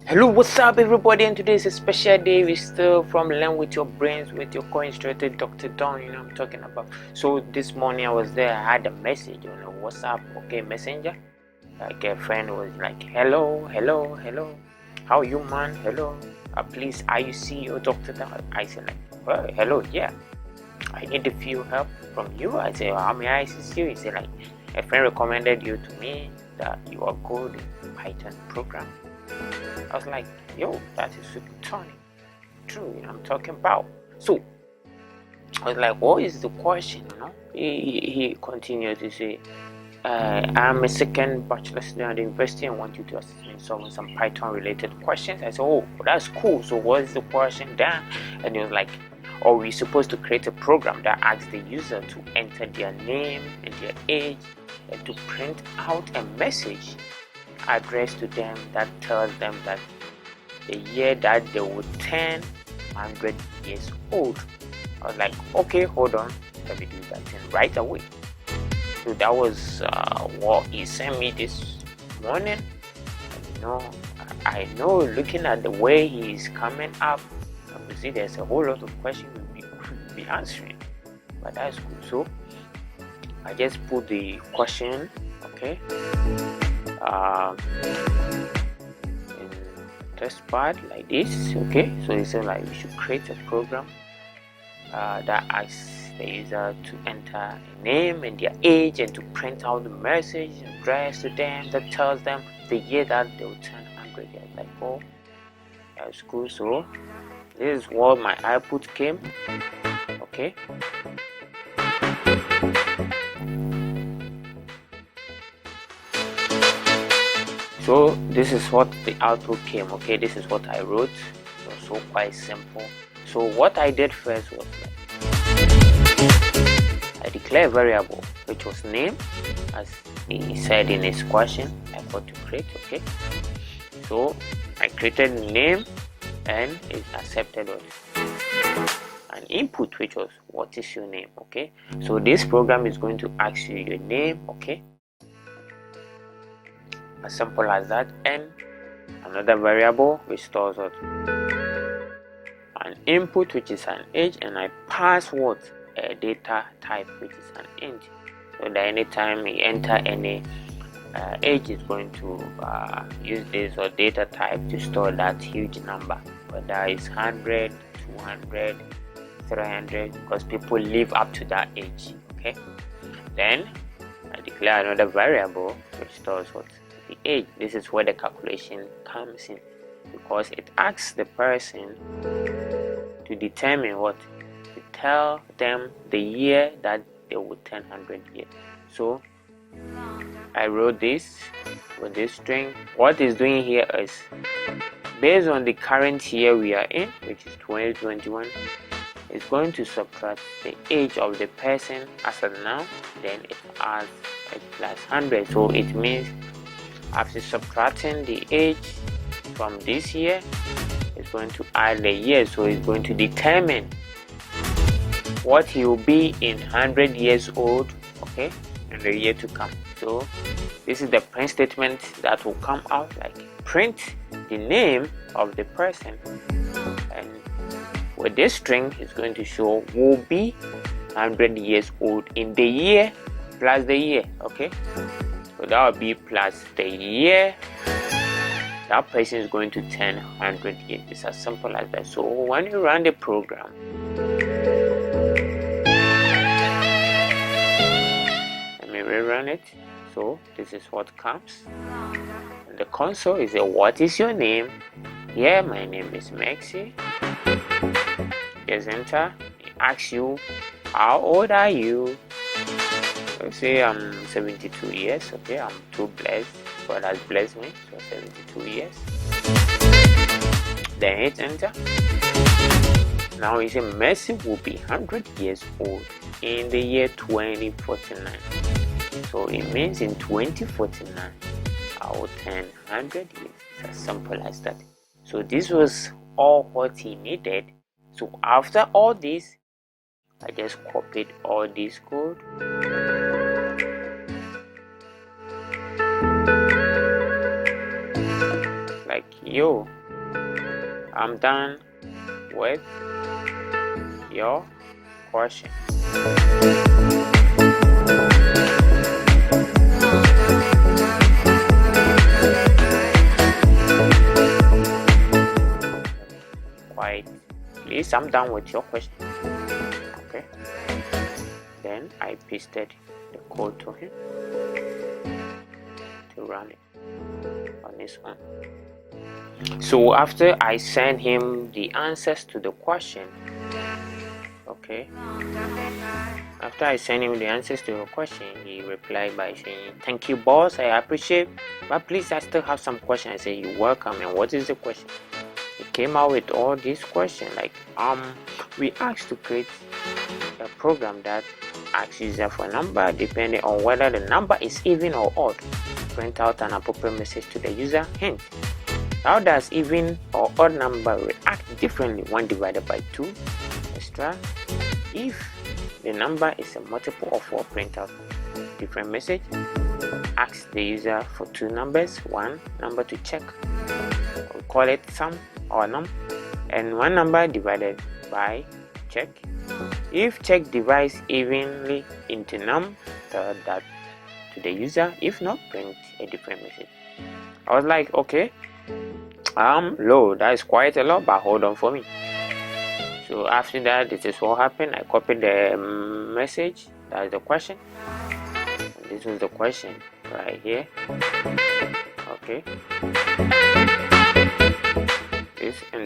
Hello, what's up everybody, and today is a special day. We still from Learn With Your Brains with your co-instructor Dr. Don, I'm talking about. So this morning I was there, I had a message on a WhatsApp, messenger. Like a friend was like, hello, how are you, man? Hello, please, are you CEO Dr. Don? I said like, well, hello, yeah, I need a few help from you. I said, how may I assist you? He said like, a friend recommended you to me that you are good in Python program. I was like, yo, that is super funny. True, I'm talking about. So I was like, what is the question? He continued to say, I'm a second bachelor student at the university and want you to assist me in solving some Python related questions. I said, oh, that's cool. So what is the question then? And he was like, oh, we're supposed to create a program that asks the user to enter their name and their age and to print out a message addressed to them that tells them that the year that they will turn 100 years old. I was like, okay, hold on, let me do that thing right away. So that was what he sent me this morning. And, I know looking at the way he is coming up, obviously there's a whole lot of questions we could be answering, but that's cool. So I just put the question, in this part like this, so it says like we should create a program that asks the user to enter a name and their age and to print out the message addressed to them that tells them the year that they will turn 100 years. Like, oh, that's cool. So this is what my output came. So this is what the output came. This is what I wrote. So quite simple. So what I did first was I declared a variable which was name, as he said in his question I got to create. So I created name and it accepted an input which was what is your name. So this program is going to ask you your name. As simple as that, and another variable which stores what an input which is an age, and I pass what a data type which is an int, so that anytime we enter any age is going to use this or data type to store that huge number, whether it's 100, 200, 300, because people live up to that age. Then I declare another variable which stores what the age. This is where the calculation comes in, because it asks the person to determine what, to tell them the year that they will turn 100 years. So I wrote this with this string. What it's doing here is based on the current year we are in, which is 2021, it's going to subtract the age of the person as of now, then it adds a plus 100. So it means after subtracting the age from this year, it's going to add the year, so it's going to determine what he will be in 100 years old, in the year to come. So this is the print statement that will come out, like print the name of the person, and with this string it's going to show will be 100 years old in the year plus the year. So that will be plus the year that person is going to turn 100 years. It's as simple as that. So when you run the program, let me rerun it. So this is what comes. And the console is a what is your name? Here my name is Maxi. Yes, enter. It asks you how old are you? Let's say I'm 72 years. I'm too blessed. God has blessed me, so 72 years. Then hit enter. Now it's a Messi will be 100 years old in the year 2049. So it means in 2049 I will turn 100 years. It's as simple as that. So this was all what he needed. So after all this, I just copied all this code. yo, I'm done with your question. Quite please, I'm done with your question. Okay, then I pasted the code to him to run it on his own. So after I send him the answers to the question, okay, after I sent him the answers to the question, he replied by saying, "Thank you, boss, I appreciate, but please, I still have some questions." I said, "You're welcome, and what is the question?" He came out with all these questions like, we asked to create a program that asks user for a number depending on whether the number is even or odd. Print out an appropriate message to the user. Hint: how does even or odd number react differently when divided by 2? Extra: if the number is a multiple of 4, print out different message. Ask the user for 2 numbers, one number to check, we call it sum or num, and one number divided by check. If check divides evenly into num, tell that to the user. If not, print a different message. I was like, okay, low, that is quite a lot, but hold on for me. So after that, this is what happened. I copied the message, that is the question, and this was the question right here. Okay,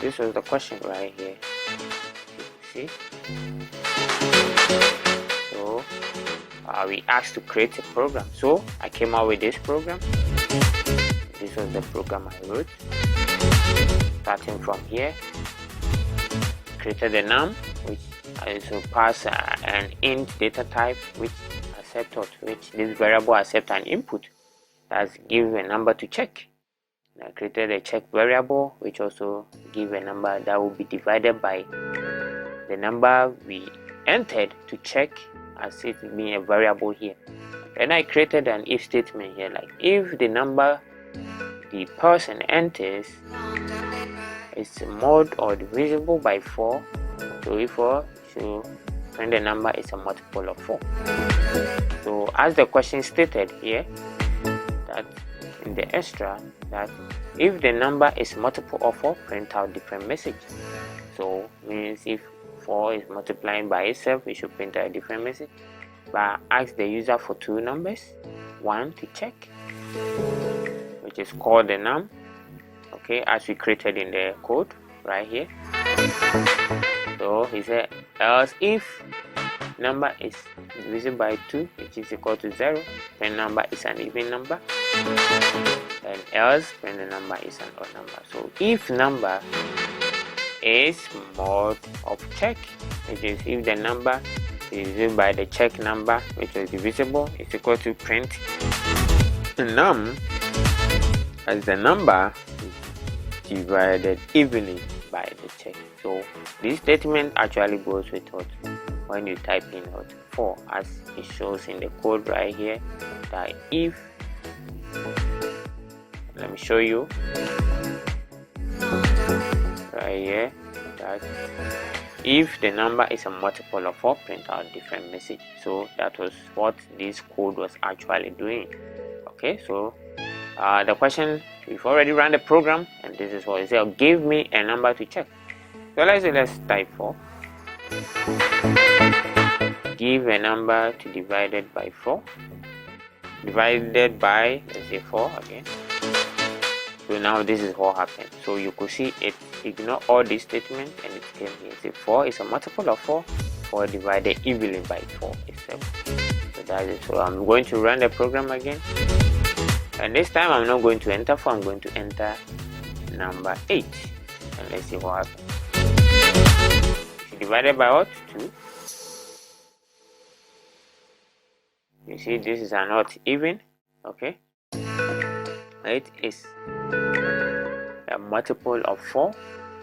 this was the question right here. See, so we asked to create a program, so I came out with this program. This was the program I wrote. Starting from here, created a num, which also pass an int data type, which this variable accept an input that give a number to check. I created a check variable, which also give a number that will be divided by the number we entered to check, as it being a variable here. Then I created an if statement here, like if the number the person enters is mod or divisible by 4, so if 4, so when the number is a multiple of 4. So as the question stated here, that in the extra, that if the number is multiple of 4, print out different message. So means if 4 is multiplying by itself, we should print out a different message. But ask the user for 2 numbers, one to check, which is called the num, okay, as we created in the code right here. So he said, else if number is divisible by 2, which is equal to 0, then number is an even number, and else when the number is an odd number. So if number is mod of check, which is if the number is divisible by the check number, which is divisible, is equal to print num as the number is divided evenly by the check. So this statement actually goes with what when you type in what 4, as it shows in the code right here, that if, let me show you right here, that if the number is a multiple of 4, print out different message. So that was what this code was actually doing. Okay, so the question, we've already run the program, and this is what it said: give me a number to check. So let's type 4. Give a number to divided by 4, divided by, let's say 4 again. So now this is what happened. So you could see it ignore all these statements and it came here. Say 4 is a multiple of 4, 4 divided evenly by 4 itself. So that is, so I'm going to run the program again, and this time I'm not going to enter 4, I'm going to enter number 8, and let's see what happens. Divided by what? 2. You see this is not even. Okay, it is a multiple of 4.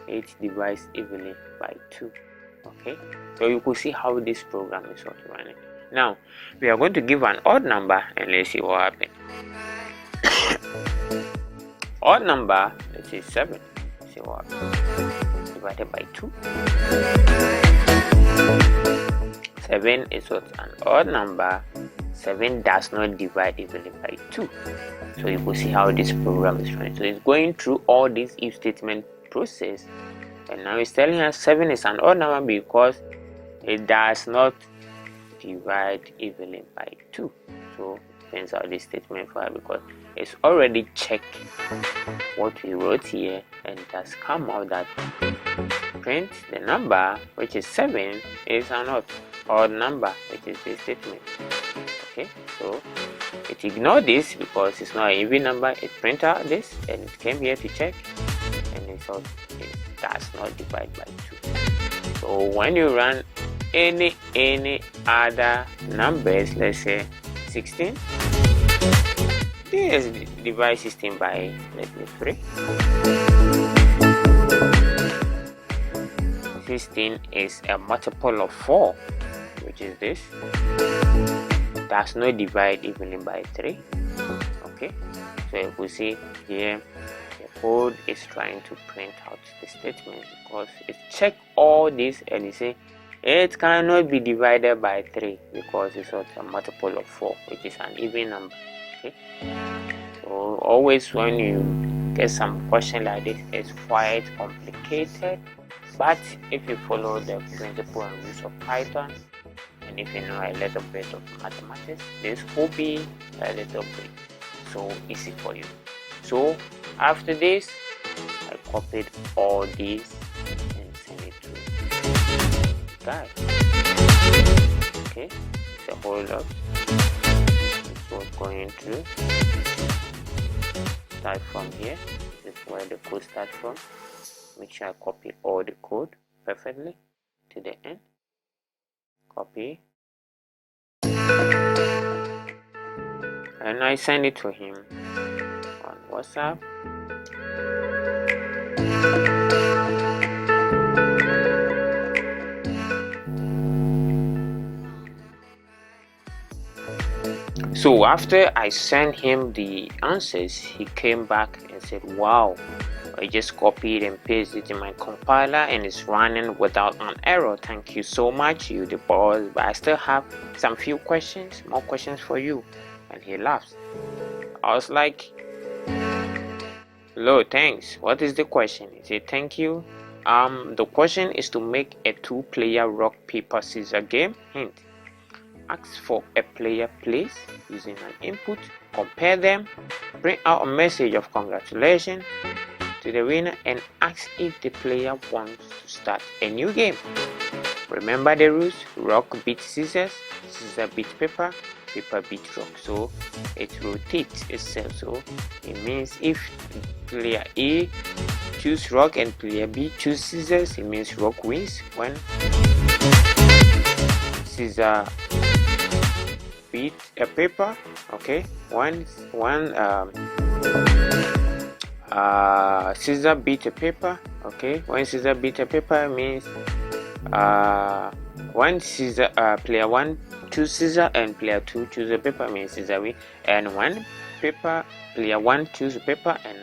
8 divides evenly by 2. Okay, so you could see how this program is sort of running. Now we are going to give an odd number, and let's see what happens. odd number, let's say 7. See what? Divided by 2. 7 is what? An odd number. 7 does not divide evenly by 2. So you will see how this program is running. So it's going through all this if statement process, and now it's telling us 7 is an odd number because it does not divide evenly by 2. So it turns out this statement for us because it's already checked what we wrote here, and it has come out that print the number, which is 7, is an odd number, which is the statement. Okay, so it ignored this because it's not an even number. It printed out this and it came here to check, and it saw it does not divide by 2. So when you run any other numbers, let's say 16, this divide 16 by, let me 3. 16 is a multiple of 4, which is this. Does not divide evenly by 3. Okay, so you will see here the code is trying to print out the statement because it checked all this and it say it cannot be divided by 3 because it's not a multiple of 4, which is an even number. Okay, so always when you get some question like this, it's quite complicated, but if you follow the principle and rules of Python, and if you know a little bit of mathematics, this could be a little bit so easy for you. So after this, I copied all these and send it to guys. Okay, the whole lot. This was going to start from here. This is where the code starts from. Make sure I copy all the code perfectly to the end. Copy, and I send it to him on WhatsApp. So after I sent him the answers, he came back and said, wow, I just copied and pasted it in my compiler and it's running without an error. Thank you so much, you the boss, but I still have some more questions for you. And he laughs. I was like, hello, thanks, what is the question? He said, thank you. The question is to make a 2-player rock paper scissors game. Hint: ask for a player place using an input, compare them, print out a message of congratulations to the winner, and ask if the player wants to start a new game. Remember the rules: rock beats scissors, scissors beat paper, paper beats rock. So it rotates itself. So it means if player A choose rock and player B choose scissors, it means rock wins. When scissors beat a paper, okay, scissor beat a paper, okay, when scissor beat a paper means when scissor player 1 choose scissor and player 2 choose a paper means scissor win, and when player 1 choose a paper and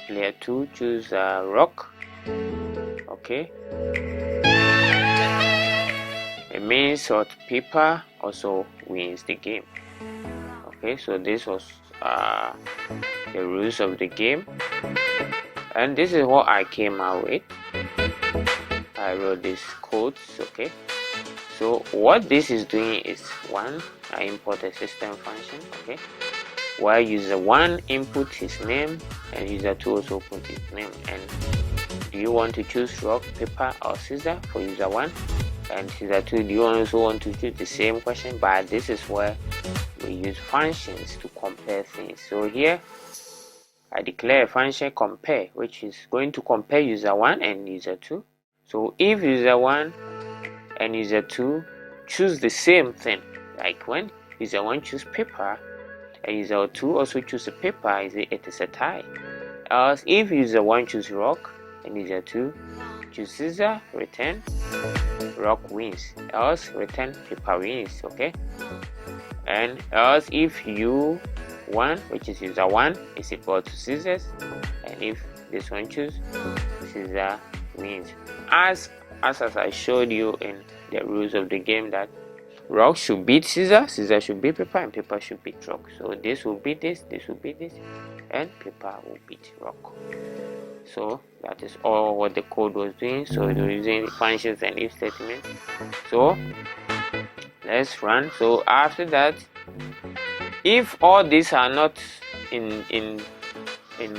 player 2 choose rock, okay, it means that paper also wins the game. Okay, so this was the rules of the game, and this is what I came out with. I wrote these codes. Okay, so what this is doing is, one, I import a system function, okay, where user 1 input his name and user 2 also put his name, and do you want to choose rock, paper or scissor for user 1, and user 2, do you also want to choose the same question? But this is where we use functions to compare things. So here I declare a function compare, which is going to compare user 1 and user 2. So if user 1 and user 2 choose the same thing, like when user 1 choose paper and user 2 also choose a paper, it is a tie. Else if user 1 choose rock and user 2 choose scissor, return rock wins, else return paper wins. Okay, and else if you 1, which is user 1, is equal to scissors, and if this one choose, scissor wins. As I showed you in the rules of the game, that rock should beat scissor, scissor should beat paper, and paper should beat rock. So this will beat this will beat this, and paper will beat rock. So that is all what the code was doing. So it was using functions and if statements. So let's run. So after that, if all these are not in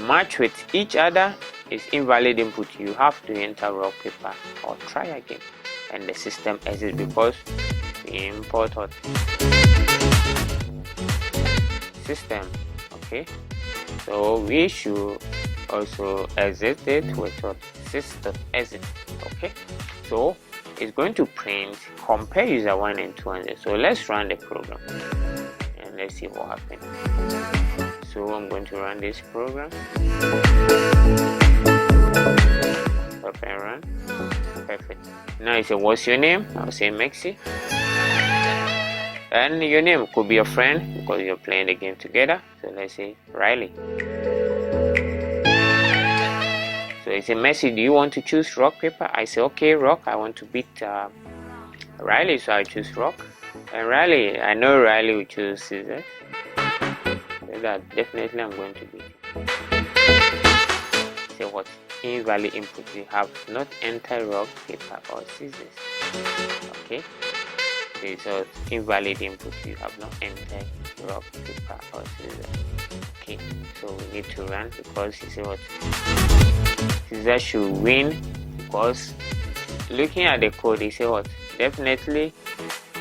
match with each other, it's invalid input. You have to enter rock, paper, or try again, and the system exits because we import what system. Okay, so we should also exit it with what sys.exit. Okay, so it's going to print compare user 1 and 200. So let's run the program and let's see what happens. So I'm going to run this program. Stop and run. Perfect. Now it says, what's your name? I'll say Maxi. And your name could be your friend because you're playing the game together. So let's say Riley. So it's a message, do you want to choose rock, paper? I say okay, rock. I want to beat Riley, so I choose rock. And Riley, I know Riley will choose scissors. So that definitely I'm going to beat. Say what? Invalid input. You have not entered rock, paper, or scissors. Okay. So invalid input. You have not entered rock, paper, or scissors. Okay. So we need to run because you say what? Scissors should win, because looking at the code, you say what? Definitely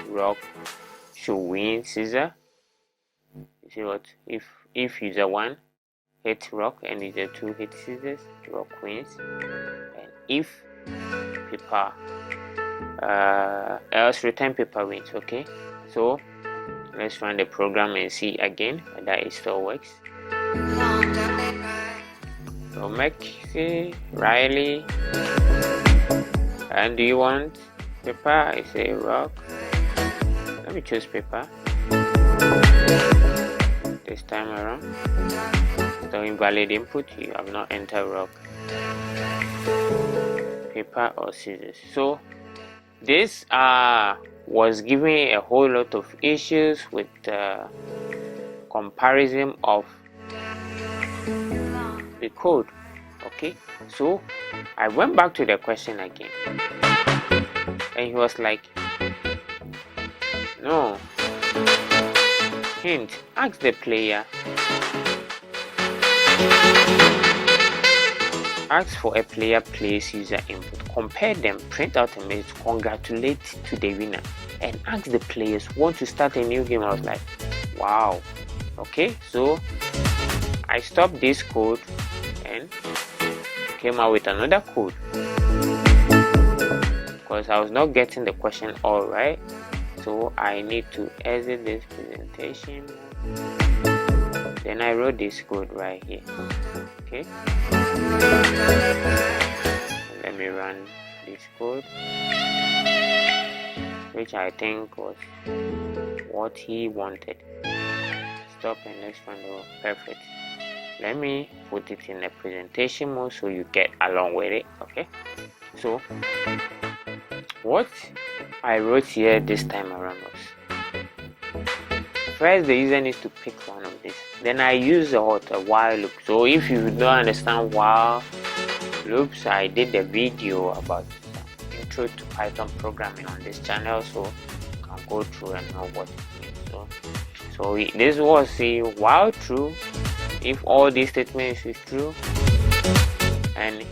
rock should win scissor. You see what? If user 1 hit rock and user 2 hit scissors, rock wins. And if paper else return, paper wins. Okay, so let's run the program and see again whether it still works. So Maxi, Riley, and do you want paper? I say rock. Let me choose paper this time around. So invalid input, you have not entered rock, paper, or scissors. So this was giving a whole lot of issues with comparison of the code. Okay, so I went back to the question again, and he was like, no, hint, ask the player, ask for a player place user input, compare them, print out a message, congratulate to the winner, and ask the players want to start a new game. I was like, wow. Okay, so I stopped this code and came out with another code because I was not getting the question all right. So I need to exit this presentation. Then I wrote this code right here. Okay, let me run this code, which I think was what he wanted. Stop and let's run the perfect. Let me put it in a presentation mode so you get along with it. Okay, so what I wrote here this time around was, first the user needs to pick one of these. Then I use a while loop. So if you don't understand while loops, I did a video about intro to Python programming on this channel, so you can go through and know what it means. So this was a while true. If all these statements is true, and you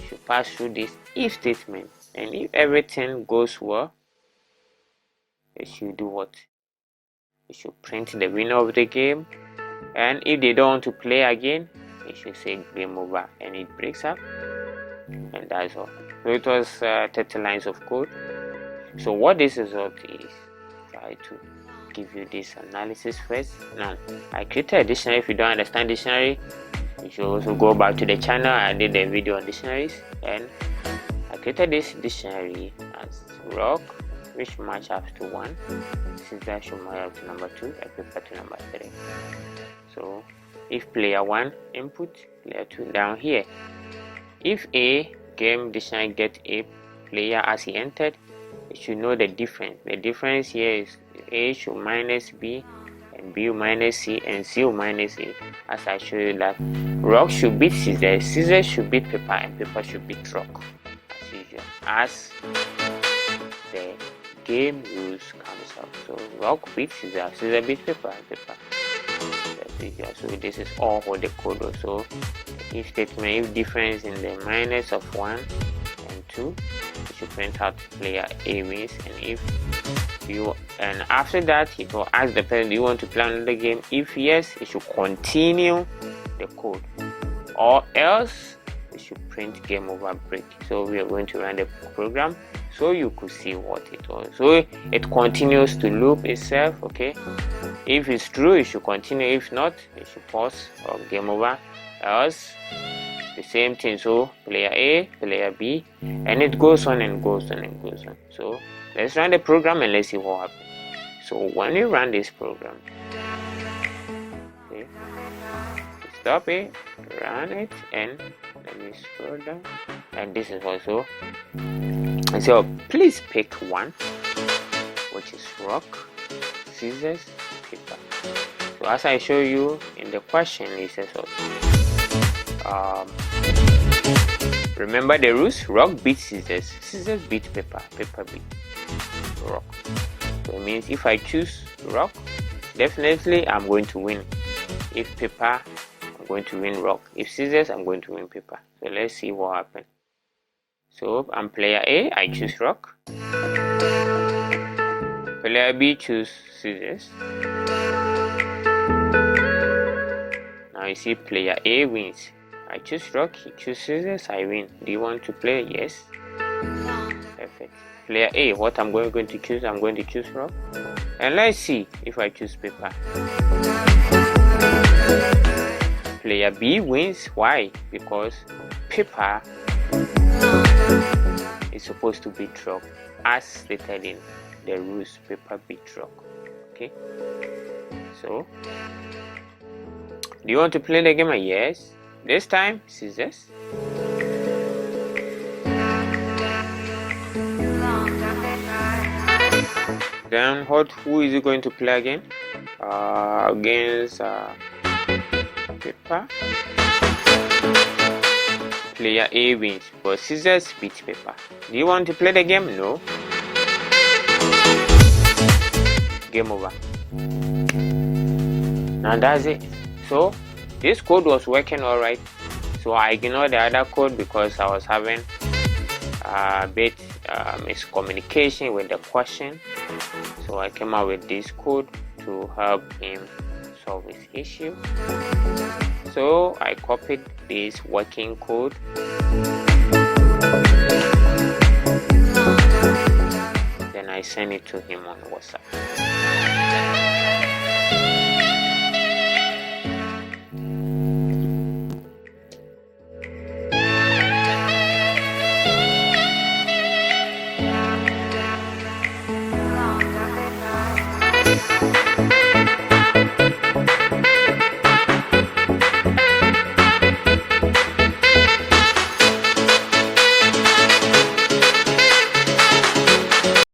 should pass through this if statement, and if everything goes well, you should do what? You should print the winner of the game, and if they don't want to play again, you should say game over, and it breaks up, and that's all. So it was 30 lines of code. So what this result is, try to give you this analysis first. Now I created a dictionary. If you don't understand dictionary, you should also go back to the channel. I did a video on dictionaries, and I created this dictionary as rock, which match up to 1, scissors should match up to number 2, and paper to number 3. So if player 1 input, player 2 down here. If A game dictionary get A player as he entered, it should know the difference. The difference here is A should minus B, and B will minus C, and C will minus A. As I showed you that rock should beat scissors, scissors should beat paper, and paper should beat rock, as usual, as the game rules comes out. So rock beats scissors, scissors beat paper, and paper. So this is all what the code was. So if statement, if difference in the minus of 1 and 2, you should print out player A wins. And if you, and after that it will ask the person, do you want to play another game? If yes, it should continue the code, or else it should print game over break. So we are going to run the program so you could see what it was. So it continues to loop itself. Okay, if it's true, it should continue. If not, it should pause or game over. Else the same thing. So player A, player B, and it goes on and goes on and goes on. So let's run the program and let's see what happens. So when you run this program, okay, stop it, run it, and let me scroll down, and this is also. So please pick one, which is rock, scissors, paper. So as I show you in the question, it says remember the rules: rock beats scissors, scissors beat paper, paper beat rock. So it means if I choose rock, definitely I'm going to win. If paper, I'm going to win rock. If scissors, I'm going to win paper. So let's see what happens. So I'm player A, I choose rock. Player B choose scissors. Now you see player A wins. I choose rock, he chooses scissors, I win. Do you want to play? Yes. Perfect. Player A, what I'm going to choose? I'm going to choose rock. And let's see if I choose paper. Player B wins. Why? Because paper is supposed to beat rock, as stated in the rules. Paper beat rock. Okay. So, do you want to play the game? Yes. This time, scissors. Then who is he going to play again? Against paper. Player A wins, but scissors beats paper. Do you want to play the game? No. Game over. Now that's it. So this code was working alright. So I ignored the other code because I was having a bit miscommunication with the question. So I came out with this code to help him solve his issue. So I copied this working code, then I sent it to him on WhatsApp.